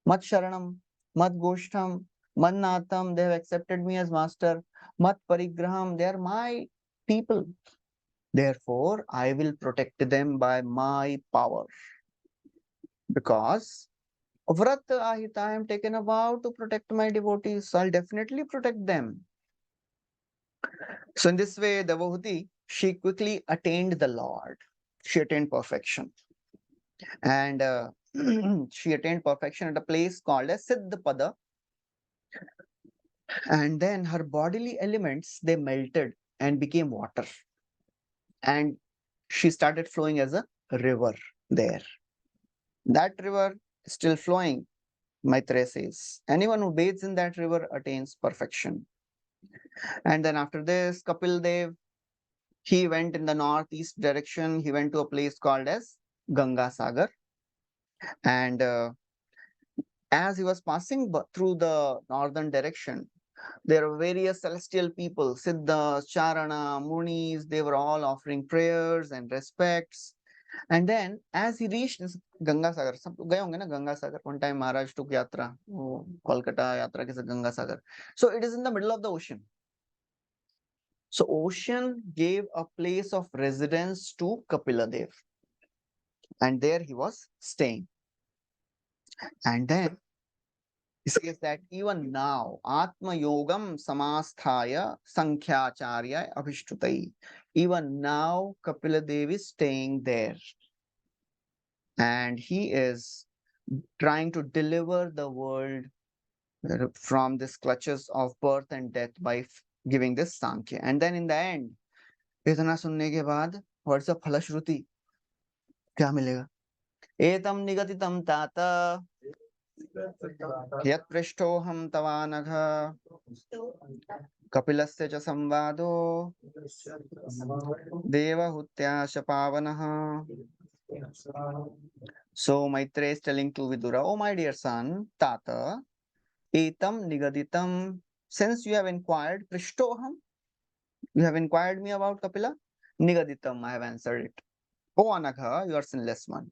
Mat Sharanam, Mat Goshtam, Mannatham, they have accepted me as master. Mat Parigraham, they are my people. Therefore, I will protect them by my power. Because Vrat Ahita, I am taken a vow to protect my devotees. So I'll definitely protect them. So in this way, Devahuti, she quickly attained the Lord. She attained perfection. And she attained perfection at a place called as Siddhapada. And then her bodily elements, they melted and became water. And she started flowing as a river there. That river is still flowing, Maitreya says. Anyone who bathes in that river attains perfection. And then after this, Kapil Dev, he went in the northeast direction. He went to a place called as Ganga Sagar. And as he was passing through the northern direction, there were various celestial people, Siddhas, Charana, Munis, they were all offering prayers and respects. And then as he reached this Ganga Sagar, सब गए होंगे ना Ganga Sagar, one time Maharaj took yatra, Kolkata yatra के Ganga Sagar. So it is in the middle of the ocean. So ocean gave a place of residence to Kapila Dev. And there he was staying. And then he says that even now, Atma Yogam Samasthaya Sankhya Abhishtutai. Even now, Kapila Dev is staying there. And he is trying to deliver the world from this clutches of birth and death by giving this Sankhya. And then in the end, इतना सुनने के बाद what's a फलश्रुति क्या मिलेगा एतम निगदितम तात यत् पृष्ठोऽहं तवानघ कपिलस्य च संवादो देवहूत्या पावनः. So Maitreya is telling to Vidura, oh my dear son, Tata, etam nigaditam, since you have inquired, prishtoham, you have inquired me about Kapila, nigaditam, I have answered it. O Anagha, you are sinless one.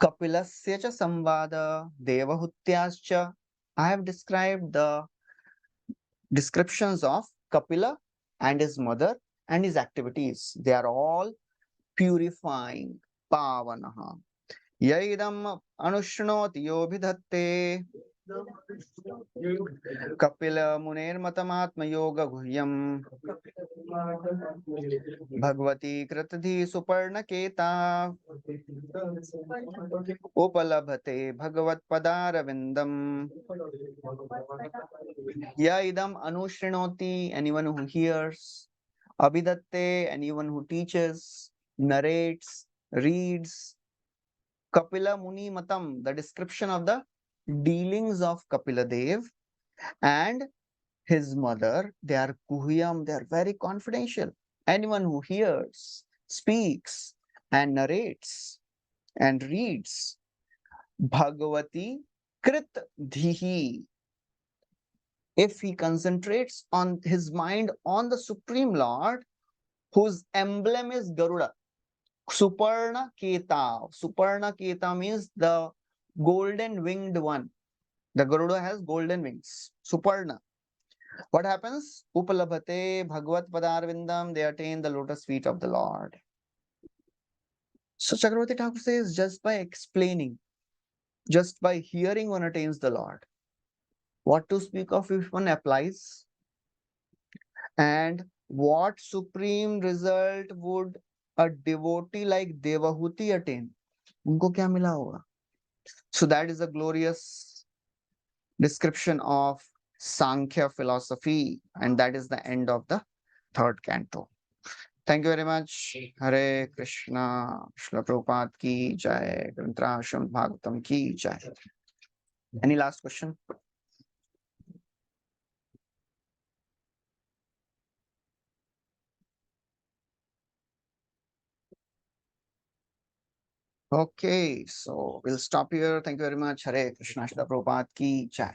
Kapilasya cha samvada, devahutyascha, I have described the descriptions of Kapila and his mother and his activities. They are all purifying, pavanaha. Yaidam anushnoti yobhidhatte Kapila Muner Matamatma Yoga Guhyam Bhagavati Kratadhi Suparna Keta Upalabhate Bhagavat Padaravindam Yaidam Anushrinoti, anyone who hears, Abhidatte, anyone who teaches, narrates, reads, Kapila Muni Matam, the description of the dealings of Kapila Dev and his mother, they are kuhyam, they are very confidential. Anyone who hears, speaks, and narrates and reads Bhagavati Krit Dhihi, if he concentrates on his mind on the Supreme Lord, whose emblem is Garuda, Suparna Keta. Suparna Keta means the golden winged one. The Garuda has golden wings. Suparna. What happens? Upalabhate Bhagavat Padarvindam, they attain the lotus feet of the Lord. So Chakravarti Thakur says, just by explaining, just by hearing, one attains the Lord. What to speak of if one applies? And what supreme result would a devotee like Devahuti attain? Unko kya mila hoga? So that is a glorious description of Sankhya philosophy, and that is the end of the third canto. Thank you very much. Hare Krishna. Shri Prabhupada ki jai. Granthashram Bhagavatam ki jai. Any last question? Okay, so we'll stop here. Thank you very much. Hare Krishna, Shri Prabhupada ki jai.